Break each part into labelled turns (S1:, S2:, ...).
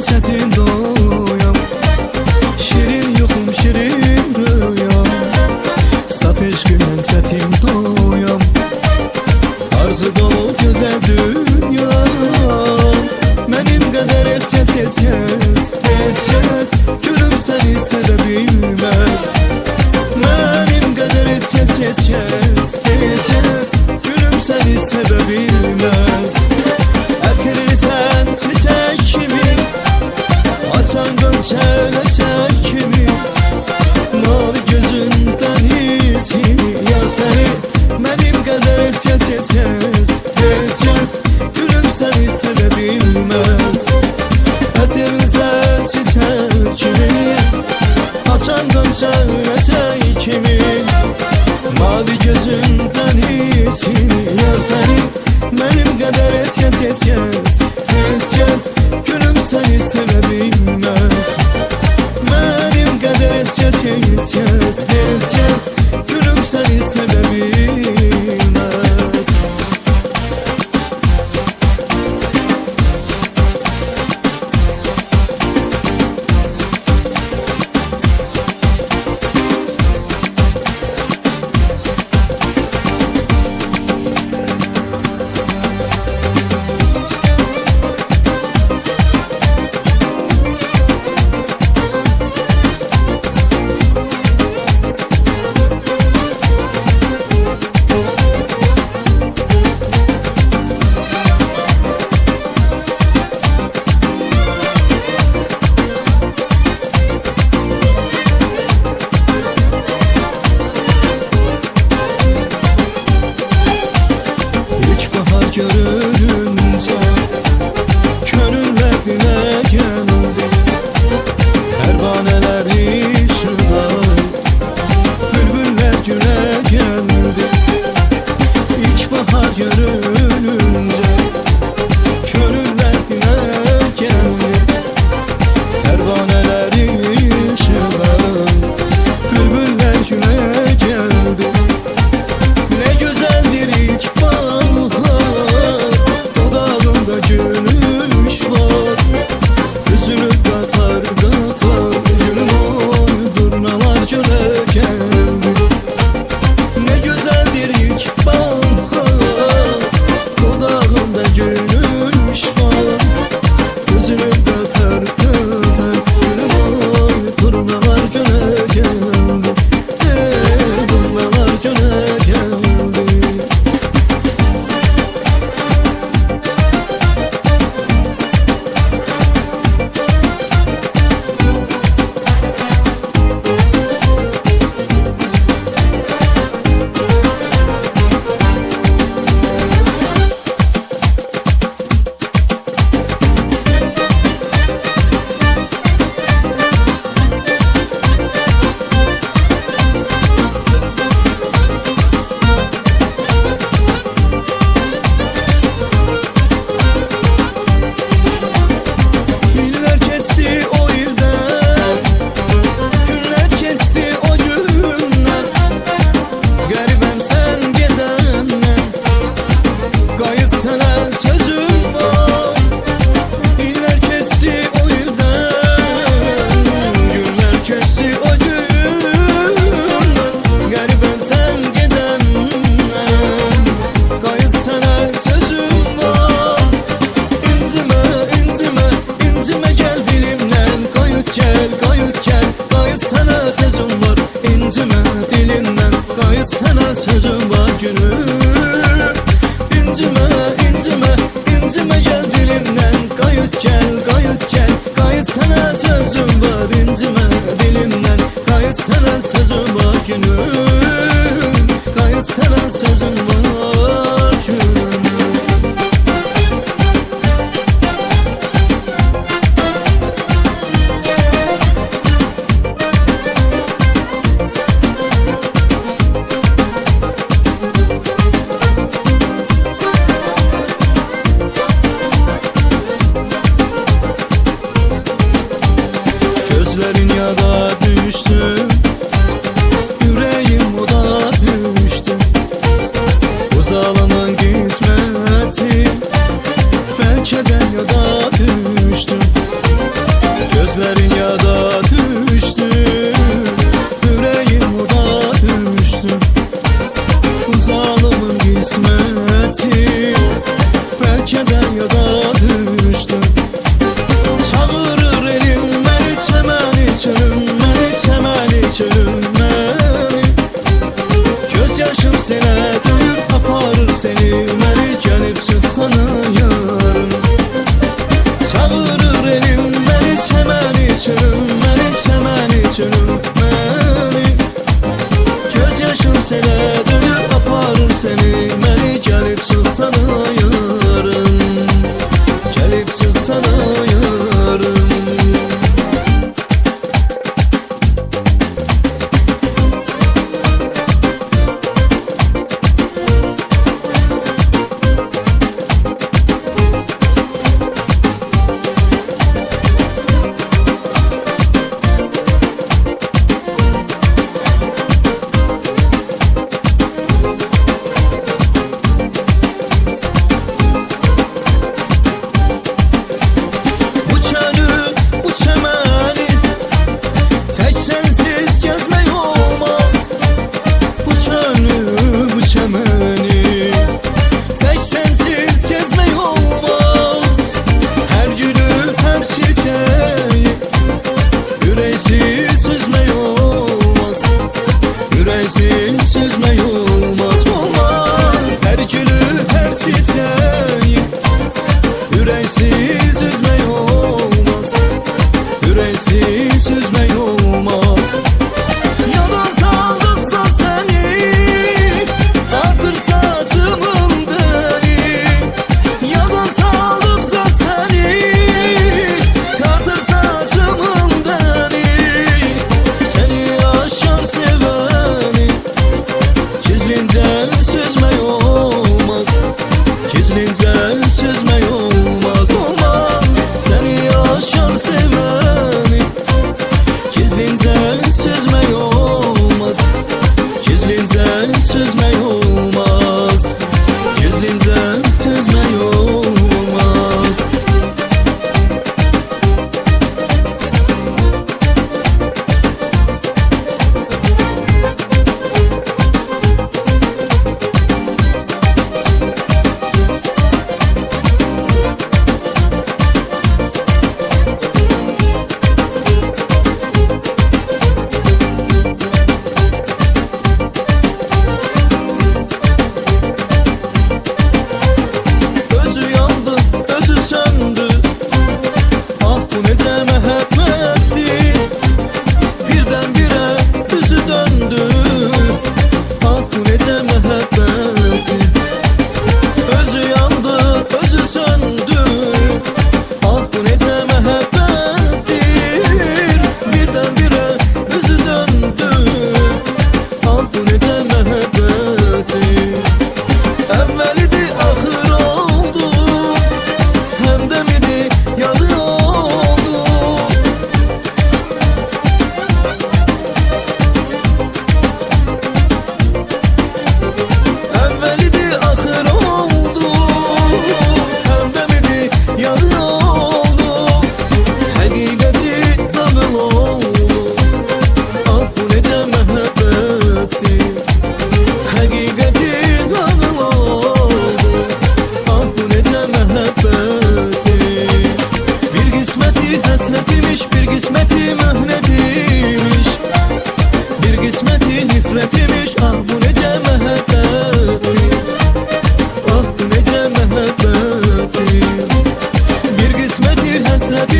S1: Çetin doyam, şirin yuxum, şirin rüyam. Saf eşqinə çetin doyam, arzu dolu gözəl dünyam. Mənim qədər eşkəs, eşkəs, eşkəs gülüm səni sevə bilməz. Mənim qədər eşkəs, eşkəs, eşkəs gülüm səni sevə bilməz. Ətirirsən çiçək kimi, açan gönçələşər kimi, mavi gözündən hissini. Yar səni mənim qədər eşkəs, eşkəs, eşkəs gülüm səni sevə bilməz. Ətirirsən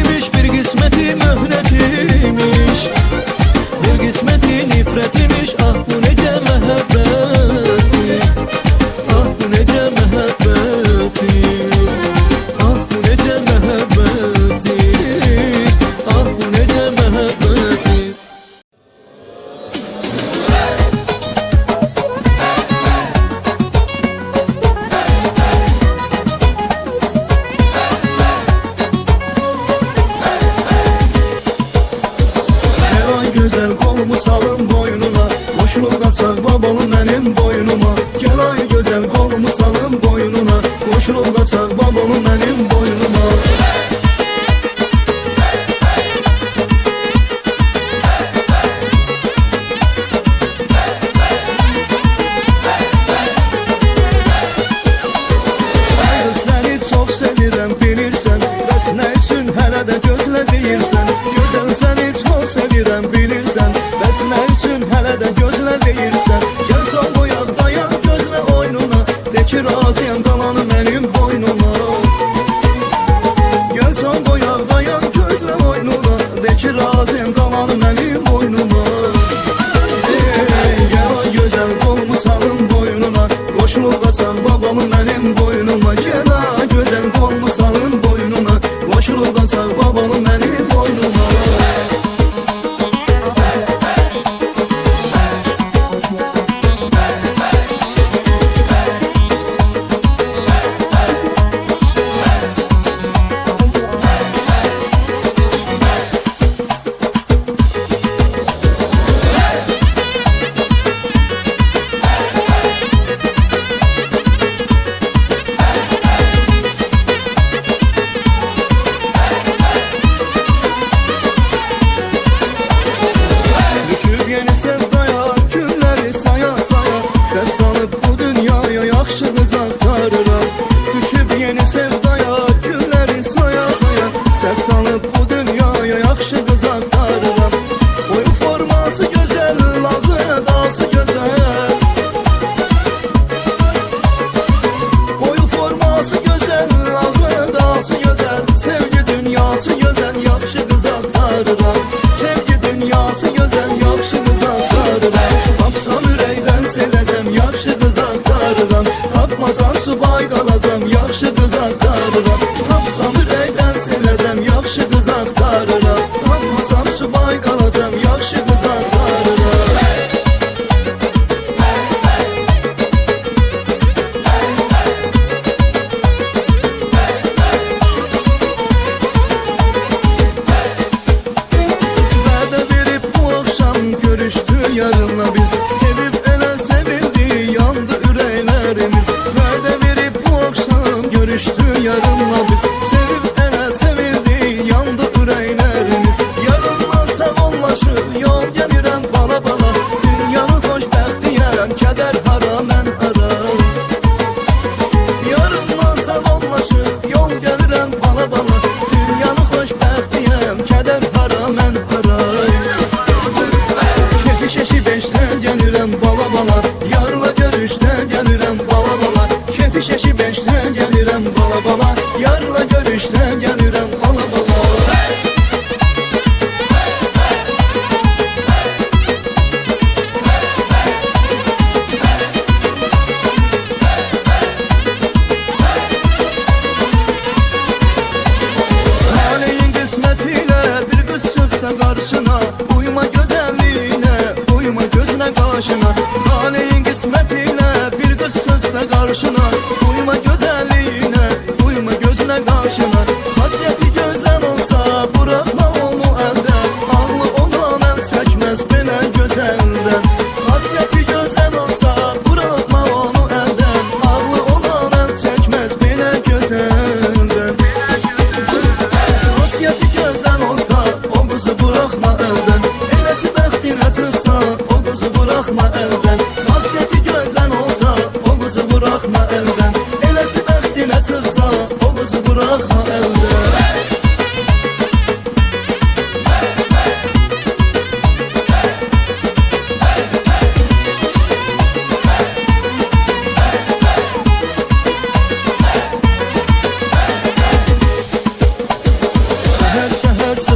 S1: imiş, bir kısmeti mühnetimiş, bir kısmeti nifretimiş. Ah bu nece mehabbeti, ah bu nece mehabbeti, ah bu nece mehabbeti, ah bu nece mehabbeti. Güzel kolumu salın boynuna, koşulup kaçak babalım benim boynuma. Gel ay güzel kolumu salın boynuna, koşulup kaçak babalım benim boynuma. Hayır seni çok sevirəm bilirsən, bəs nə üçün hələ də gözlə deyirsən? Gözəl səni çox sevirəm bilirsən, bəs nə üçün hələ də gözlə deyirsən? Gəl son boyaq dayan gözlə oyununa, de ki razıyam qalanı mənim boynuma. Gəl son boyaq dayan gözlə oyununa, de ki razıyam qalanı mənim boynuma. Gəl o gözəl qolumu salın boynuna, qoşulub qaçaq babalım mənim boynuma. Gəl o gözəl qolumu salın boynuna, qoşulub qaçaq babalım mənim boynuma. Yeni sevdaya, günləri saya saya, səs salıb bu dünyaya yaxşı qız axtarıram. Düşüb yeni sevdaya, günləri saya saya, səs salıb bu dünyaya yaxşı qız axtarıram. Boyu forması gözəl, lazı edası gözəl, boyu forması gözəl, lazı edası gözəl, sevgi dünyası gözəl, yaxşı qız axtarıram. Sevgi dünyası gözəl, yaxşı qız axtarıram. Tapsam ürəkdən sevəcəm, yaxşı qız axtarıram. Tapmasam subay qalacam, yaxşı qız axtarıram. Tapsam ürəkdən sevəcəm, yaxşı qız axtarıram. Tapmasam subay qalacam, yaxşı qız axtarıram. Vədə verib bu axşam görüşdü yarınla biz, sevib elə sevildi, yandı ürəklərimiz. Vədə verib bu axşam görüşdü yarınla biz, sevib elə sevildi, yandı ürəklərimiz. Yarınla sağollaşıb yol gəlirəm bala bala, dünyanı xoşbəxtiyəm, kədər hara mən hara. Yarınla sağollaşıb yol gəlirəm bala bala, dünyanı xoşbəxtiyəm, kədər hara mən hara. Şefi şeşi beşdən gəlirəm bala bala, yarla görüşdən gəlirəm bala bala. Şefi şeşi beşdən gəlirəm bala bala, yarla görüşdən gəlirəm bala bala. Taleyin qismətilə bir qız çıxsa qarşına, uyma gözəlliyinə, uyma gözünə qaşına. Taleyin qismətilə bir qız çıxsa qarşına, uyma gözəlliyinə, uyma gözünə qaşına. Xasiyyəti gözəl olsa buraxma onu əldən, ağlı olan əl çəkməz belə gözəldən. Xasiyyəti gözəl olsa buraxma onu əldən, ağlı olan əl çəkməz belə gözəldən. Xasiyyəti gözəl olsa o qızı buraxma əldən, eləsi bəxtinə çıxsa o qızı buraxma əldən. Xasiyyəti gözəl olsa o qızı buraxma əldən.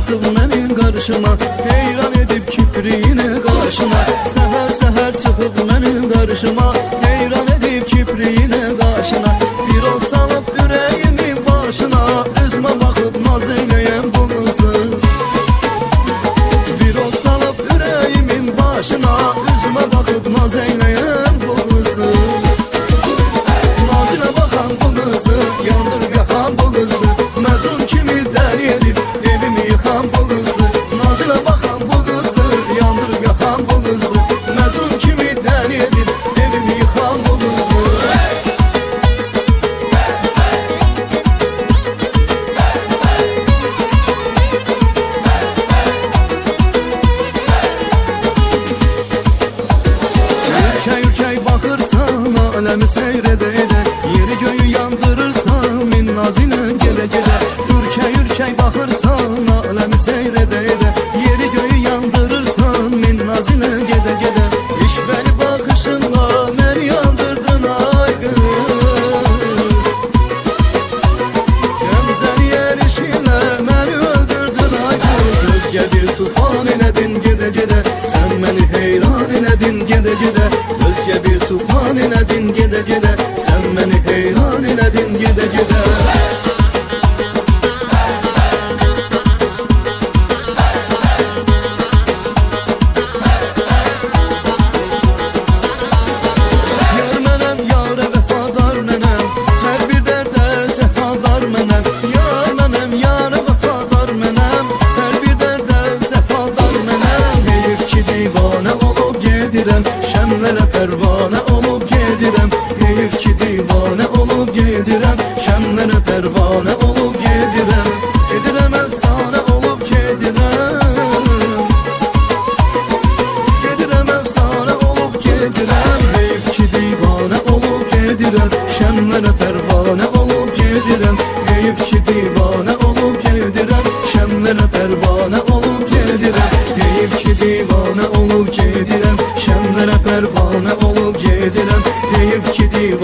S1: çıxıb mənim qarşıma, heyran edib kipriyinə qarşına. Səhər səhər çıxıb mənim qarşıma, heyran edib kipriyinə qarşına. Bir ol salıb ürəyimin başına, üzmə baxıb naz eyləyən bu qızlı. Bir ol salıb ürəyimin başına, üzmə baxıb naz eyləyən bu qızlı. Nazilə baxan bu qızlı, yandırıb yaxan bu qızlı. Məzun kimi dəli edib evimi yıxan bu qızlı. Nazilə baxan bu qızlı, yandırıb yaxan bu qızlı. Məzun kimi dəli edib evimi yıxan bu qızlı. Ürkək baxırsan, aləmi seyr edə-edə, yeri göyü yandırırsan, min nazilə gedə-gedə. Ürkək baxırsan, aləmi seyr edə-edə, yeri göyü yandırırsan, min nazilə gedə-gedə. İşvəli baxışınla məni yandırdın ay qız, qəmzəli yerişinlə məni öldürdün ay qız. Özgə bir tufan elədin gedə-gedə, sən məni heyran elədin gedə-gedə. Özgə bir tufan elədin gedə-gedə, sən məni heyran elədin gedə-gedə. Yar mənəm, yarə vəfadar mənəm, hər bir dərdə səfadar mənəm. Yar mənəm, yarə vəfadar mənəm, hər bir dərdə səfadar mənəm. Heyif ki divanə olub gedirəm, şəmlərə pərvanə olub gedirəm. Heyif ki divanə olub gedirəm, şəmlərə pərvanə olub gedirəm. Gedirəm əfsanə olub gedirəm, gedirəm əfsanə olub gedirəm. Heyif ki divanə olub gedirəm, şəmlərə pərvanə olub gedirəm. Heyif ki divanə olub gedirəm, şəmlərə pərvanə olub gedirəm. Heyif ki divanə olub gedirəm, şəmlərə pərvanə olub gedirəm. Heyif ki divanə